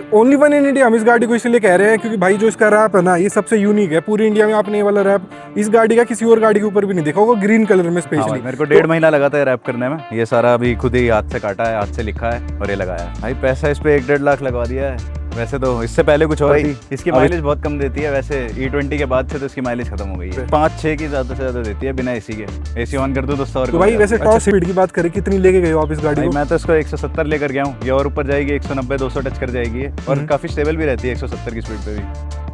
Only one in India हम इस गाड़ी को इसलिए कह रहे हैं क्योंकि भाई जो इसका रैप है ना ये सबसे यूनिक है पूरी इंडिया में। आपने ये वाला रैप इस गाड़ी का किसी और गाड़ी के ऊपर भी नहीं देखा होगा, ग्रीन कलर में हाँ भाई, स्पेशली। मेरे को 1.5 महीना लगा था रैप करने में। ये सारा अभी खुद ही हाथ से काटा है, हाथ से लिखा है और ये लगाया है। भाई पैसा इस पे 1-1.5 लाख लगवा दिया है। वैसे तो इससे पहले कुछ और थी। इसकी माइलेज बहुत कम देती है। वैसे E20 के बाद से तो इसकी माइलेज खत्म हो गई है। 5-6 की ज़्यादा से ज़्यादा देती है बिना एसी के। एसी ऑन कर दूँ तो 100 तो भाई वैसे टॉप स्पीड की बात करें कितनी लेके गए हो आप इस गाड़ी भाई को? मैं तो इसको 170 लेकर गया हूँ। ये और ऊपर जाएगी 190-200 टच कर जाएगी ये। और काफ़ी स्टेबल भी रहती है 170 की स्पीड पे भी।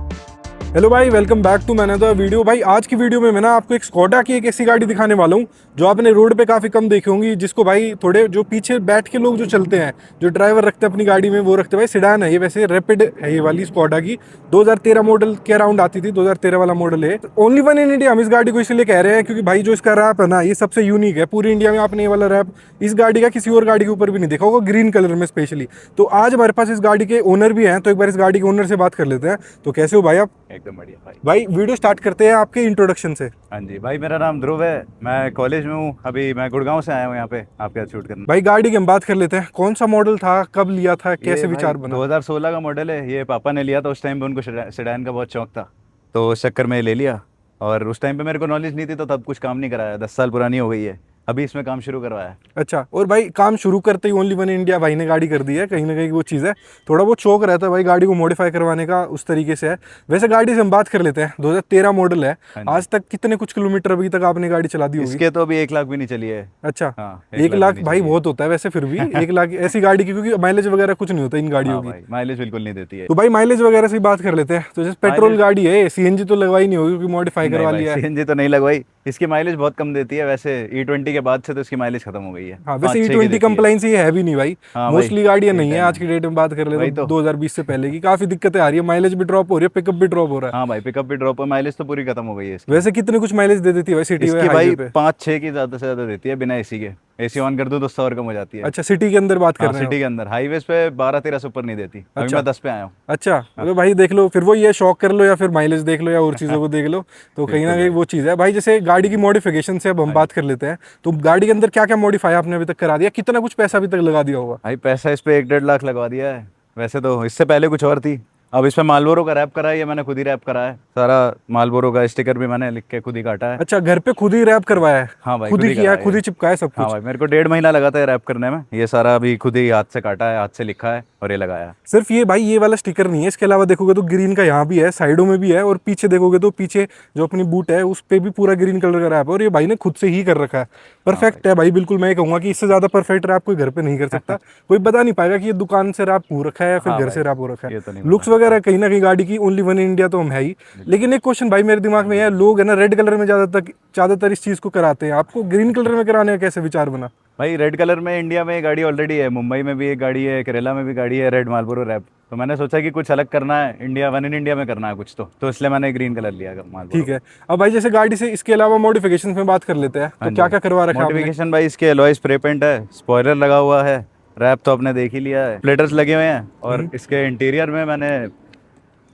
हेलो भाई, वेलकम बैक टू मैंने तो वीडियो। भाई आज की वीडियो में मैं ना आपको एक स्कोडा की एक ऐसी गाड़ी दिखाने वाला हूँ जो आपने रोड पे काफ़ी कम देखी होंगी, जिसको भाई थोड़े जो पीछे बैठ के लोग जो चलते हैं, जो ड्राइवर रखते हैं अपनी गाड़ी में, वो रखते हैं। भाई सिडान है ये, वैसे रैपिड है ये वाली स्कोडा की। 2013 मॉडल के अराउंड आती थी, 2013 वाला मॉडल है। ओनली वन इन इंडिया हम इस गाड़ी को इसलिए कह रहे हैं क्योंकि भाई जो इसका रैप है ना ये सबसे यूनिक है पूरी इंडिया में। आपने ये वाला रैप इस गाड़ी का किसी और गाड़ी के ऊपर भी नहीं देखा होगा, ग्रीन कलर में स्पेशली। तो आज हमारे पास इस गाड़ी के ओनर भी हैं, तो एक बार इस गाड़ी के ओनर से बात कर लेते हैं। तो कैसे हो भाई आप? एकदम बढ़िया भाई। भाई वीडियो स्टार्ट करते हैं आपके इंट्रोडक्शन से। हाँ जी भाई, मेरा नाम ध्रुव है। मैं कॉलेज में हूँ अभी। मैं गुड़गांव से आया हूँ यहाँ पे आपके साथ शूट करने। भाई गाड़ी की हम बात कर लेते हैं। कौन सा मॉडल था, कब लिया था, कैसे ये विचार भाई बना? 2016 का मॉडल है। ये पापा ने लिया था। उस टाइम पे उनको सेडान का बहुत शौक था, तो उस चक्कर में ले लिया। और उस टाइम पे मेरे को नॉलेज नहीं थी तो तब कुछ काम नहीं कराया। 10 साल पुरानी हो गई है, अभी इसमें काम शुरू करवाया है। अच्छा, और भाई काम शुरू करते ही ओनली वन इंडिया भाई ने गाड़ी कर दी है। कहीं ना कहीं वो चीज़ है, थोड़ा बहुत शौक रहता है भाई गाड़ी को मॉडिफाई करवाने का, उस तरीके से है। वैसे गाड़ी से हम बात कर लेते हैं। 2013 मॉडल है। हाँ जी। आज तक कितने कुछ किलोमीटर अभी तक आपने गाड़ी चला दी होगी? इसके तो अभी 1 लाख भी नहीं चली है। अच्छा। हाँ, 1 लाख भी नहीं भाई चली है। बहुत होता है वैसे, फिर भी 1 लाख ऐसी गाड़ी की, क्योंकि माइलेज वगैरह कुछ नहीं होता इन गाड़ियों हाँ की। भाई, माइलेज बिल्कुल नहीं देती है। तो भाई माइलेज वगैरह से बात कर लेते हैं। तो जैसे पेट्रोल माइलेज गाड़ी है, सीएनजी तो लगवाई नहीं होगी क्योंकि मॉडिफाई नहीं करवा भाई, लिया है। सीएनजी तो नहीं लगवाई। इसकी माइलेज बहुत कम देती है। वैसे E20 के बाद से तो इसकी माइलेज खत्म हो गई है। हाँ, वैसे 5-6 की E20 देती है। कंप्लाइंस ये है भी नहीं भाई। हाँ भाई, मोस्टली गाड़ियां नहीं है E10 आज की डेट में। बात कर ले वही तो तो। 2020 से पहले की काफी दिक्कतें आ रही है। माइलेज भी ड्रॉप हो रही है, पिकअप भी ड्रॉप हो रहा है। हाँ भाई, पिकअप भी ड्रॉप है। माइलेज तो पूरी खत्म हो गई है इसकी। वैसे कितने कुछ माइलेज दे देती है भाई सिटी इसकी हाईवे भाई पे? 5-6 की ज़्यादा से ज़्यादा देती है बिना एसी के। एसी ऑन कर दूँ तो 100 और कम हो जाती है। अच्छा, सिटी के अंदर बात कर हाँ, रहे हो? सिटी के अंदर। हाईवेज पे 12-13 से ऊपर नहीं देती। अभी अच्छा। मैं 10 पे आया हूँ। अच्छा, तो भाई देख लो, फिर वो ये शौक कर लो या फिर माइलेज देख लो या और चीज़ों को देख लो। तो कहीं ना बिल्कुल कहीं भाई। वो चीज़ है भाई। जैसे गाड़ी की मॉडिफिकेशन से अब हम बात कर लेते हैं, तो गाड़ी के अंदर क्या क्या मॉडिफाई आपने अभी तक करा दिया, कितना कुछ पैसा अभी तक लगा दिया होगा? भाई पैसा इस पे 1-1.5 लाख लगवा दिया है। वैसे तो इससे पहले कुछ और थी। अब इसमें मालबोरो का रैप करा है। ये मैंने खुद ही रैप करा है सारा। मालबोरो का स्टिकर भी मैंने लिख के खुद ही काटा है। अच्छा, घर पे खुद ही रैप करवाया है? हाँ भाई, खुद ही किया करा है, है खुद ये। ही चिपकाया है सब हाँ कुछ? भाई, मेरे को 1.5 महीना लगा था रैप करने में। ये सारा अभी खुद ही हाथ से काटा है, हाथ से लिखा है और ये लगाया है। सिर्फ ये भाई ये वाला स्टिकर नहीं है, इसके अलावा देखोगे तो ग्रीन का यहाँ भी है, साइडों में भी है, और पीछे देखोगे तो पीछे जो अपनी बूट है उस पे भी पूरा ग्रीन कलर का रैप है, और ये भाई ने खुद से ही कर रखा है। परफेक्ट है भाई, बिल्कुल। मैं ये कहूंगा कि इससे ज्यादा परफेक्ट रैप कोई घर पे नहीं कर सकता। कोई बता नहीं पाएगा कि ये दुकान से रैप हो रखा है या फिर हाँ घर भाई, से रैप हो रखा ये है। तो नहीं लुक्स बता वगैरह कहीं ना कहीं गाड़ी की ओनली वन इन इंडिया तो हम है ही। लेकिन एक क्वेश्चन भाई मेरे दिमाग में है, लोग है ना रेड कलर में ज्यादातर इस चीज को कराते हैं, आपको ग्रीन कलर में कराने का कैसे विचार बना? भाई, रेड कलर में इंडिया में गाड़ी ऑलरेडी है। मुंबई में भी एक गाड़ी है, केरला में भी गाड़ी है, रेड मालबोरो रैप। तो मैंने सोचा कि कुछ अलग करना है, इंडिया वन इन इंडिया में करना है कुछ। तो इसलिए मैंने ग्रीन कलर लिया मालबोरो। ठीक है। अब भाई जैसे गाड़ी से इसके अलावा मॉडिफिकेशन में बात कर लेते हैं, तो क्या क्या करवा रखा है आपने? मॉडिफिकेशन भाई, इसके एलॉय स्प्रे पेंट है, स्पॉइलर लगा हुआ है, रैप तो आपने देख ही लिया है, स्प्लिटर्स लगे हुए हैं। और इसके इंटीरियर में मैंने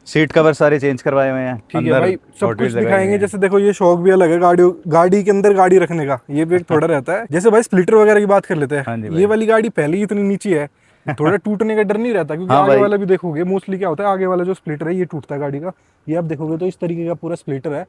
सीट कवर सारे चेंज करवाए हुए हैं। ठीक है भाई, सब Hot कुछ Wheels लगाए दिखाएंगे। हुए हैं। जैसे देखो ये शौक भी अलग है गाड़ी के अंदर गाड़ी रखने का, ये भी एक थोड़ा रहता है। जैसे भाई स्प्लिटर वगैरह की बात कर लेते हाँ जी हैं। भाई। ये वाली गाड़ी पहले ही इतनी नीची है, थोड़ा टूटने का डर नहीं रहता? क्योंकि हाँ आगे भाई। वाला भी देखोगे मोस्टली क्या होता है, आगे वाला जो स्प्लिटर है ये टूटता है गाड़ी का। ये आप देखोगे तो इस तरीके का पूरा स्प्लिटर है,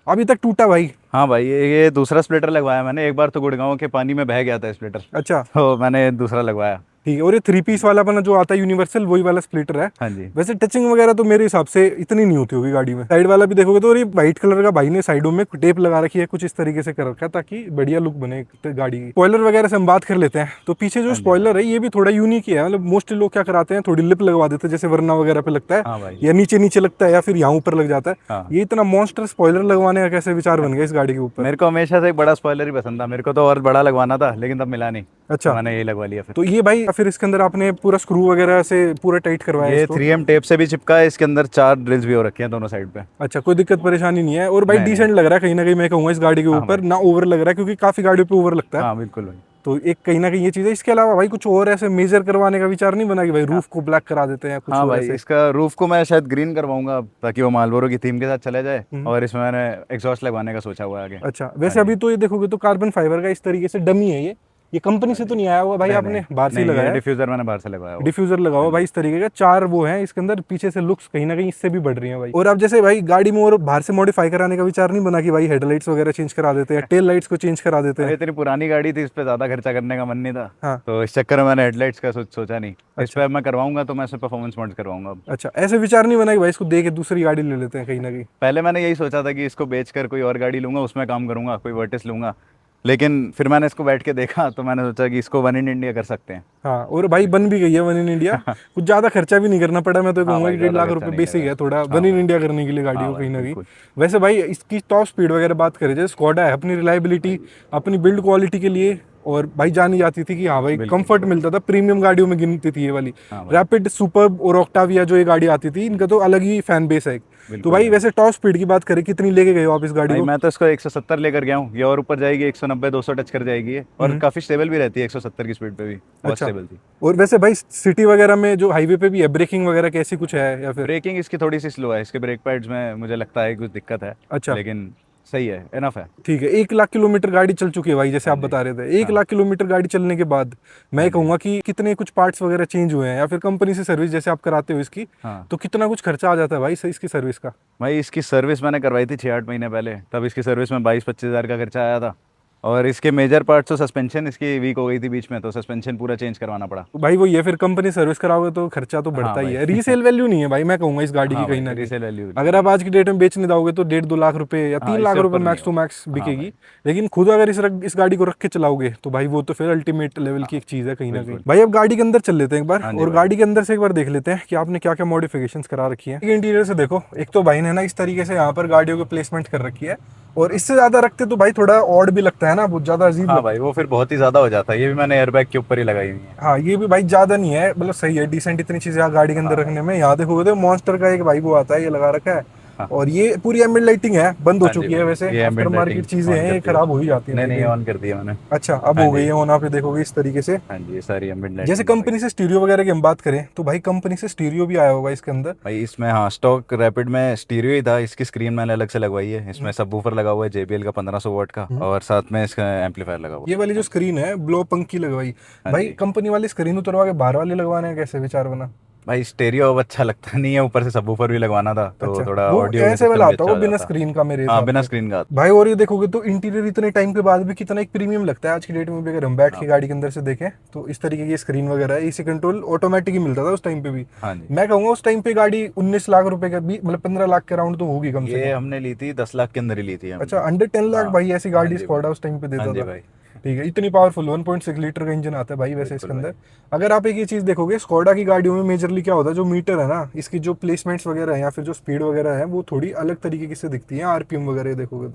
अभी तक टूटा भाई? हाँ भाई, ये दूसरा स्प्लिटर लगवाया मैंने। एक बार तो गुड़गांव के पानी में बह गया था स्प्लिटर, अच्छा। तो मैंने दूसरा लगवाया। ठीक है, और ये 3 पीस वाला अपना जो आता है यूनिवर्सल, वही वाला स्प्लिटर है। हाँ जी। वैसे टचिंग वगैरह तो मेरे हिसाब से इतनी नहीं होती होगी गाड़ी में। साइड वाला भी देखोगे तो, और ये व्हाइट कलर का भाई ने साइडों में टेप लगा रखी है, कुछ इस तरीके से कर रखा है ताकि बढ़िया लुक बने गाड़ी की। स्पॉइलर वगैरह से हम बात कर लेते हैं, तो पीछे जो स्पॉइलर है ये भी थोड़ा यूनिक ही है। मतलब मोस्टली लोग क्या कराते हैं, थोड़ी लिप लगवा देते हैं, जैसे वरना वगैरह पे लगता हाँ है, भाई। या नीचे नीचे लगता है, या फिर यहाँ ऊपर लग जाता है। हाँ। ये इतना मॉन्स्टर स्पॉइलर लगवाने का कैसे विचार बन गया इस गाड़ी के ऊपर? मेरे को हमेशा से एक बड़ा स्पॉइलर ही पसंद था। मेरे को तो और बड़ा लगवाना था लेकिन तब मिला नहीं। अच्छा। तो मैंने यही लगवा लिया फिर। तो ये भाई फिर इसके अंदर आपने पूरा स्क्रू वगैरह से पूरा टाइट करवाया ये इसको? 3M टेप से भी चिपका है। इसके अंदर 4 ड्रिल्स भी हो रखे हैं दोनों साइड पे। अच्छा, कोई दिक्कत परेशानी नहीं है। और भाई नहीं, डिसेंट लग रहा है कहीं ना कहीं, मैं कहूँगा इस गाड़ी के ऊपर ना ओवर लग रहा है, क्योंकि काफी गाड़ियों पे ओवर लगता है। हाँ बिल्कुल भाई। तो एक कहीं ना कहीं ये चीज़ है। इसके अलावा भाई कुछ और ऐसे मेजर करवाने का विचार नहीं बना कि भाई रूफ को ब्लैक करा देते हैं कुछ हाँ और भाई, ऐसे? इसका रूफ को मैं शायद ग्रीन करवाऊंगा ताकि वो मालबोरो की थीम के साथ चला जाए। और इसमें मैंने एग्जॉस्ट लगवाने का सोचा हुआ है आगे। अच्छा, वैसे अभी तो ये देखोगे तो कार्बन फाइबर का इस तरीके से डमी है ये, ये कंपनी से तो नहीं आया हुआ भाई, आपने बाहर से लगाया? डिफ्यूजर मैंने बाहर से लगाया हुआ। डिफ्यूजर लगा हुआ भाई इस तरीके का, 4 वो हैं इसके अंदर, पीछे से लुक्स कहीं ना कहीं इससे भी बढ़ रही हैं भाई। और अब जैसे भाई गाड़ी में और बाहर से मॉडिफाई कराने का विचार नहीं बना कि भाई हेडलाइट्स वगैरह चेंज करा देते हैं, टेल लाइट्स को चेंज करा देते हैं? तेरी पुरानी गाड़ी थी, इस पे ज्यादा खर्चा करने का मन नहीं था। हाँ। तो इस चक्कर में मैंने हेडलाइट्स का सोचा नहीं। इस पे मैं करवाऊंगा तो मैं इसमें परफॉर्मेंस मोड करवाऊंगा अब। अच्छा, ऐसे विचार नहीं बना कि भाई इसको दे के दूसरी गाड़ी ले लेते हैं कहीं ना कहीं? पहले मैंने यही सोचा था कि इसको बेचकर कोई और गाड़ी लूंगा, उसमें काम करूंगा, कोई वर्टिस लूंगा। लेकिन फिर मैंने इसको बैठ के देखा तो मैंने सोचा कि इसको वन इन इंडिया कर सकते हैं। हाँ, और भाई बन भी गई है वन इन इंडिया। कुछ ज्यादा खर्चा भी नहीं करना पड़ा, मैं तो कहूंगा कि 1.5 लाख रुपए बेसिक है थोड़ा वन इन इंडिया करने के लिए गाड़ी को कहीं ना कहीं। वैसे भाई इसकी टॉप स्पीड वगैरह बात करें, जैसे स्कोडा है, अपनी रिलायबिलिटी, अपनी बिल्ड क्वालिटी के लिए और भाई जानी जाती थी कि हाँ भाई कंफर्ट मिलता था, प्रीमियम गाड़ियों में गिनती थी ये वाली। रैपिड, सुपर और ऑक्टाविया जो ये गाड़ी आती थी, इनका तो अलग ही फैन बेस है। तो भाई वैसे टॉप स्पीड की बात करें, कितनी लेके गए हो आप इस गाड़ी को? मैं तो इसको 170 लेकर गया हूँ, ये और ऊपर जाएगी 190-200 टच कर जाएगी ये, और काफी स्टेबल भी रहती है 170 की स्पीड पे भी, बहुत स्टेबल थी। और वैसे भाई सिटी वगैरह में जो हाईवे पे भी है, ब्रेकिंग वगैरह कैसी कुछ है या फिर? ब्रेकिंग इसकी थोड़ी सी स्लो है, इसके ब्रेक पैड्स में मुझे लगता है कुछ दिक्कत है। अच्छा, लेकिन सही है, इनफ है। ठीक है। 1 लाख किलोमीटर गाड़ी चल चुकी है भाई, जैसे आप बता रहे थे। 1 लाख किलोमीटर गाड़ी चलने के बाद मैं कहूंगा कि कितने कुछ पार्ट्स वगैरह चेंज हुए हैं, या फिर कंपनी से सर्विस जैसे आप कराते हो इसकी, तो कितना कुछ खर्चा आ जाता है भाई इसकी सर्विस का? भाई इसकी सर्विस मैंने करवाई थी 6-8 महीने पहले, तब इसकी सर्विस में 22-25 हज़ार का खर्चा आया था। और इसके मेजर पार्ट्स तो सस्पेंशन इसकी वीक हो गई थी बीच में, तो सस्पेंशन पूरा चेंज करवाना पड़ा। भाई वो ये फिर कंपनी सर्विस कराओगे तो खर्चा तो बढ़ता ही है। रीसेल वैल्यू नहीं है भाई, मैं कहूंगा इस गाड़ी की कहीं ना कहीं। अगर आप आज की डेट में बेचने जाओगे तो 1.5-2 लाख रुपए या 3 लाख रुपए मैक्स टू मैक्स बिकेगी। लेकिन खुद अगर इस गाड़ी को रख के चलाओगे तो भाई वो तो फिर अल्टीमेट लेवल की एक चीज है कहीं ना कहीं। भाई अब गाड़ी के अंदर चल लेते हैं एक बार, और गाड़ी के अंदर से एक बार देख लेते हैं कि आपने क्या क्या मॉडिफिकेशंस करा रखी है। इंटीरियर से देखो, एक तो भाई ने ना इस तरीके से यहाँ पर गाड़ियों को प्लेसमेंट कर रखी है, और इससे ज्यादा रखते तो भाई थोड़ा ऑड भी लगता है ना, बहुत ज्यादा अजीब। हाँ भाई, वो फिर बहुत ही ज्यादा हो जाता है। ये भी मैंने एयरबैग के ऊपर ही लगाई हुई है। हाँ, ये भी भाई ज्यादा नहीं है, मतलब सही है, डिसेंट इतनी चीजें यहाँ गाड़ी के अंदर रखने में। यहाँ देखोगे तो मॉन्स्टर का एक भाई वो आता है, ये लगा रखा है। और ये पूरी एम्बिएंट लाइटिंग है, बंद हो चुकी है वैसे, आफ्टर मार्केट चीजें हैं, ये खराब हो ही जाती है। नहीं, ऑन कर दिया मैंने। अच्छा, अब हो गई है ऑन, आप देखोगे इस तरीके से। हाँ जी, ये सारी एम्बिएंट लाइटिंग। जैसे कंपनी से स्टीरियो वगैरह की हम बात करें तो भाई कंपनी से स्टीरियो भी आया होगा इसके अंदर भाई। इसमें हाँ, स्टॉक रैपिड में स्टीरियो ही था, इसकी स्क्रीन मैंने अलग से लगवाई है। इसमें सबवूफर लगा हुआ है JBL का 1500 वाट का, और साथ में इसका एम्पलीफायर लगा हुआ है। ये वाली जो स्क्रीन है ब्लो पंख की लगवाई भाई, कंपनी वाली स्क्रीन उतरवा के बाहर वाली लगवाने का कैसे विचार बना? भाई स्टेरियो अब अच्छा लगता नहीं है, ऊपर से सबवूफर भी लगवाना था, तो अच्छा, थोड़ा वो ऑडियो ऐसे वाला आता है वो बिना स्क्रीन का मेरे हाँ, बिना स्क्रीन का भाई। और ये देखोगे तो इंटीरियर इतने टाइम के बाद भी कितना एक प्रीमियम लगता है आज की डेट में भी। अगर हम बैठ के गाड़ी के अंदर से देखें तो इस तरीके की स्क्रीन वगैरह है, इसी कंट्रोल ऑटोमेटिक ही मिलता था उस टाइम पे भी। मैं कहूंगा उस टाइम पे गाड़ी 19 लाख रुपए का भी, मतलब 15 लाख के राउंड तो होगी कम से कम। ये हमने ली थी 10 लाख के अंदर ही ली थी। अच्छा, अंडर 10 लाख भाई ऐसी गाड़ी स्कॉडा उस टाइम पे देता था। ठीक है, इतनी पावरफुल 1.6 लीटर का इंजन आता है भाई वैसे इसके अंदर। अगर आप एक ये चीज देखोगे, स्कोडा की गाड़ियों में मेजरली क्या होता है, जो मीटर है ना, इसकी जो प्लेसमेंट्स वगैरह है या फिर जो स्पीड वगैरह है, वो थोड़ी अलग तरीके से दिखती है। RPM वगैरह देखोगे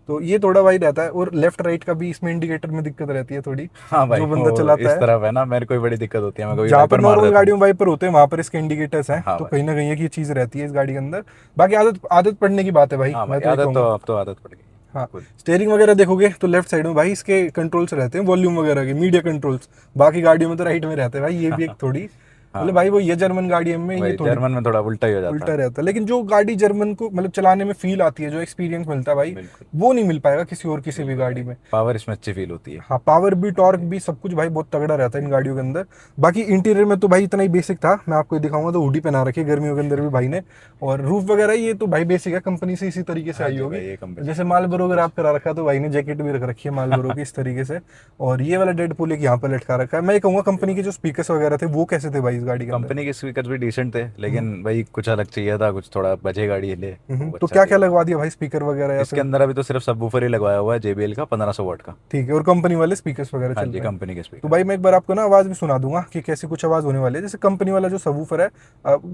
तो ये थोड़ा भाई रहता है। और लेफ्ट राइट का भी इसमें इंडिकेटर में दिक्कत रहती है थोड़ी। हाँ भाई, जो बंदा चलाता है इस तरफ है ना, मेरे को भी बड़ी दिक्कत होती है। जहाँ पर नॉर्मल गाड़ियों में वाइपर होते हैं वहाँ पर इसके इंडिकेटर्स हैं। तो कहीं ना कहीं एक ये चीज रहती है इस गाड़ी के अंदर। बाकी आदत पड़ने की बात है भाई। मैं तो अब तो आदत पड़ गई। हाँ, स्टीयरिंग वगैरह देखोगे तो लेफ्ट साइड में भाई इसके कंट्रोल्स रहते हैं, वॉल्यूम वगैरह के मीडिया कंट्रोल्स। बाकी गाड़ियों में तो राइट में रहते हैं भाई। ये भी एक थोड़ी मतलब भाई वो ये जर्मन गाड़ी में ये जर्मन में थोड़ा उल्टा ही हो जाता है, उल्टा रहता है। लेकिन जो गाड़ी जर्मन को मतलब चलाने में फील आती है, जो एक्सपीरियंस मिलता है भाई, वो नहीं मिल पाएगा किसी भी गाड़ी में। पावर इसमें अच्छी फील होती है। हाँ, पावर भी, टॉर्क भी, सब कुछ भाई बहुत तगड़ा रहता है इन गाड़ियों के अंदर। बाकी इंटीरियर में तो भाई इतना ही बेसिक था। मैं आपको दिखाऊंगा तो हुडी पहना रखी है गर्मियों के अंदर भी भाई ने। और रूफ वगैरह ये तो भाई बेसिक है, कंपनी से इसी तरीके से आई होगी। जैसे मालबोरो अगर आप करा रखा तो भाई ने जैकेट भी रख रखी है मालबोरो की इस तरीके से। और ये वाला डेडपूल एक यहाँ पर लटका रखा है। मैं कहूँगा कंपनी के जो स्पीकर्स वगैरह थे वो कैसे थे भाई इस गाड़ी के अंदर? कंपनी के स्पीकर भी डिसेंट थे, लेकिन भाई कुछ अलग चाहिए था, कुछ थोड़ा बजे गाड़ी ले। तो क्या क्या लगवा दिया भाई स्पीकर वगैरह? इसके अंदर अभी तो सिर्फ सबवूफर ही लगवाया हुआ है JBL का 1500 वाट का। ठीक है, और कंपनी वाले स्पीकर्स वगैरह चल रहे हैं? कंपनी के स्पीकर। तो भाई मैं एक बार आपको ना आवाज भी सुना दूंगा कि कैसी कुछ आवाज होने वाली है। जैसे कंपनी वाला जो सबवूफर है,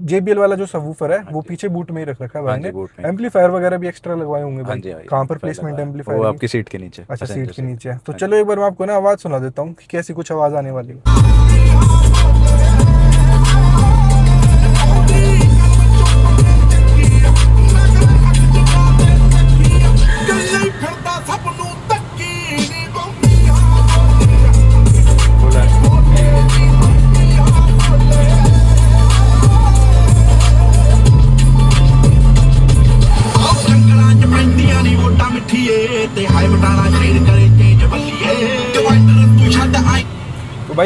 JBL वाला जो सबवूफर है, वो पीछे बूट में ही रख रखा है भाई ने। एम्पलीफायर वगैरह भी एक्स्ट्रा लगवाए होंगे भाई। कहाँ पर प्लेसमेंट एम्पलीफायर? वो आपकी सीट के नीचे। अच्छा, सीट के नीचे है। तो चलो एक बार मैं आपको ना आवाज सुना देता हूँ कि कैसी कुछ आवाज आने वाली है। ਤੇ ਹਾਈ ਮਟਾਣਾ ਸ਼ੇਰ ਕਰੇ ਚੇਂਜ ਬੱਲੀਏ ਡਿਵਾਈਡਰ ਤੂੰ ਛੱਡ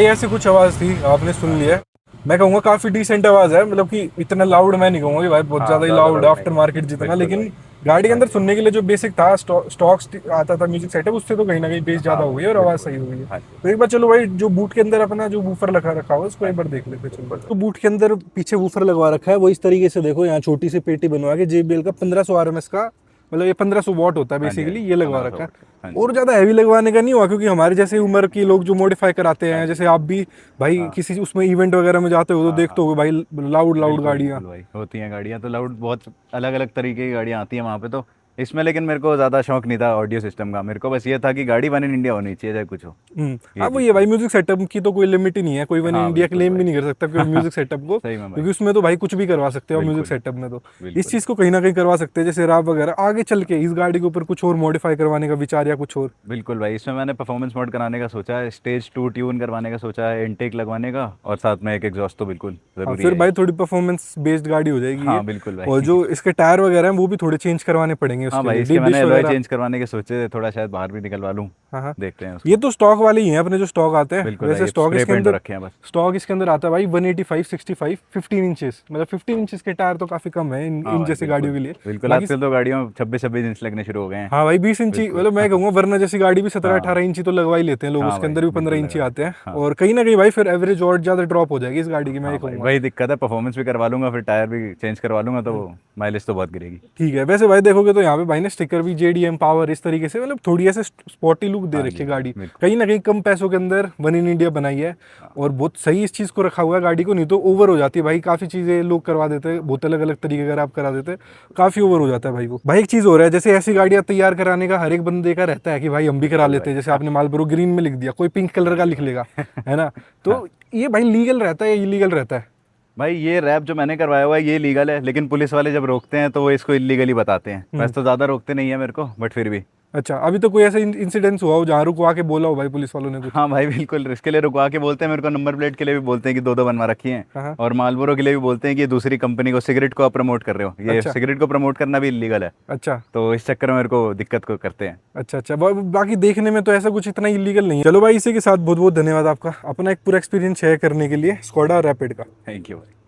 भाई ऐसी कुछ आवाज़ थी, आपने सुन लिया है। मैं कहूँगा काफ़ी डिसेंट आवाज़ है, मतलब कि इतना लाउड मैं नहीं कहूँगा कि भाई बहुत ज़्यादा ही लाउड आफ्टर मार्केट जितना, लेकिन गाड़ी के अंदर सुनने के लिए जो बेसिक था, स्टॉक आता था म्यूजिक सेटअप, उससे तो कहीं ना कहीं बेस ज़्यादा हो गई है और आवाज़ सही हो गई है। तो एक बार चलो भाई, जो बूट के अंदर अपना जो वूफर लगा रखा हुआ है उसको एक बार देख लेते हैं। चलो, तो बूट के अंदर पीछे वूफर लगवा रखा है वो इस तरीके से, देखो यहाँ छोटी सी पेटी बनवा के JBL का 1500 RMS का, मतलब ये 1500 वॉट होता है बेसिकली, ये लगवा रखा है। और ज़्यादा हैवी लगवाने का नहीं हुआ, क्योंकि हमारे जैसे उम्र के लोग जो मॉडिफाई कराते हैं, जैसे आप भी भाई किसी उसमें इवेंट वगैरह में जाते हो तो देखते हो भाई लाउड गाड़ियाँ होती हैं, गाड़ियाँ तो लाउड, बहुत अलग अलग तरीके की गाड़ियाँ आती हैं वहाँ पे। तो इसमें लेकिन मेरे को ज़्यादा शौक नहीं था ऑडियो सिस्टम का, मेरे को बस ये था कि गाड़ी वन इन इंडिया होनी चाहिए चाहे कुछ हो। अब ये भाई म्यूजिक सेटअप की तो कोई लिमिट ही नहीं है, कोई वन हाँ, इंडिया बिल्कुल क्लेम भी भाई। नहीं कर सकता कोई म्यूजिक सेटअप को, सही में भाई। क्योंकि उसमें तो भाई कुछ भी करवा सकते हो म्यूजिक बिल्कुल, सेटअप में। तो बिल्कुल। इस चीज़ को कहीं ना कहीं करवा सकते हैं, जैसे रैप वगैरह। आगे चल के इस गाड़ी के ऊपर कुछ और मॉडिफाई करवाने का विचार या कुछ और? बिल्कुल भाई, इसमें मैंने परफॉर्मेंस मोड कराने का सोचा है, स्टेज 2 ट्यून करवाने का सोचा है, इनटेक लगवाने का, और साथ में एक एग्जॉस्ट तो बिल्कुल हाँ, ज़रूरी फिर है। भाई थोड़ी परफॉर्मेंस बेस्ड गाड़ी हो जाएगी हाँ ये। बिल्कुल भाई। और जो इसके टायर वगैरह हैं वो भी थोड़े चेंज करवाने पड़ेंगे हाँ उसके भाई, लिए, इसके डिप मैंने डिश एलॉय वगैरह। चेंज करवाने के सोचे थे, थोड़ा शायद बाहर भी निकलवा लूँ। हाँ हाँ, देखते हैं ये उसको। तो स्टॉक वाले ही हैं अपने जो स्टॉक आते हैं। बिल्कुल वैसे भाई, स्टॉक स्प्रे इसके पेंट तो अंदर, रखे हैं बस। स्टॉक इसके अंदर आता है भाई 185 65 15 इंचेस, मतलब 15 इंचेस के टायर तो काफी कम है इन हाँ इन भाई, जैसी गाड़ियों के लिए। बिल्कुल बाकी आजकल तो गाड़ियों में 26-26 इंच लगने शुरू हो गए हैं। हाँ भाई 20 इंची, बिल्कुल। मतलब मैं कहूँगा वरना जैसी गाड़ी भी 17-18 इंची तो लगवा ही लेते हैं लोग, हाँ उसके भाई, अंदर भी 15 बिल्कुल इंची लगा। आते हैं। हाँ। और कहीं ना कहीं भाई फिर एवरेज और ज्यादा ड्रॉप हो जाएगी इस गाड़ी की, मैं ये हाँ भाई, कहूँगा। वही दिक्कत है, परफॉर्मेंस भी करवा लूंगा, फिर टायर भी चेंज करवा लूंगा, तो माइलेज तो बहुत गिरेगी। ठीक है, वैसे भाई देखोगे तो यहाँ पे भाई ने स्टिकर भी JDM पावर इस तरीके से, मतलब थोड़ी ऐसे स्पॉटी लुक दे हाँ रखी जी, है गाड़ी, बिल्कुल। कहीं ना कहीं कम पैसों के अंदर वन इन इंडिया बनाई है। और बहुत सही इस चीज़ को रखा हुआ है गाड़ी को, नहीं तो ओवर हो जाती है भाई, काफ़ी चीज़ें लोग करवा देते हैं बहुत अलग अलग तरीके, अगर आप करा देते हैं काफ़ी ओवर हो जाता है भाई वो। भाई एक चीज़ हो रहा है, जैसे ऐसी गाड़ियाँ तैयार कराने का हर एक बंदे का रहता है कि भाई हम भी करा लेते हैं, जैसे आपने मालबोरो ग्रीन में लिख दिया, कोई पिंक कलर का लिख लेगा, है ना। तो ये भाई लीगल रहता है या इलीगल रहता है? भाई ये रैप जो मैंने करवाया हुआ है ये लीगल है, लेकिन पुलिस वाले जब रोकते हैं तो वो इसको इलीगली बताते हैं। वैसे तो ज़्यादा रोकते नहीं है मेरे को, बट फिर भी। अच्छा, अभी तो कोई ऐसा इंसिडेंस हुआ हो जहाँ रुकवा के बोला हो भाई पुलिस वालों ने कुछ? हाँ भाई बिल्कुल, इसके लिए रुकवा के बोलते हैं मेरे को, नंबर प्लेट के लिए भी बोलते हैं कि 2-2 बनवा रखी हैं, हाँ। और मालबोरो के लिए भी बोलते हैं कि ये दूसरी कंपनी को, सिगरेट को आप प्रमोट कर रहे हो, ये अच्छा। सिगरेट को प्रमोट करना भी इलीगल है। अच्छा तो इस चक्कर में मेरे को दिक्कत को करते हैं। अच्छा, बाकी देखने में तो ऐसा कुछ इतना इलीगल नहीं है। चलो भाई, इसी के साथ बहुत बहुत धन्यवाद आपका अपना एक पूरा एक्सपीरियंस शेयर करने के लिए स्कोडा रैपिड का। थैंक यू भाई।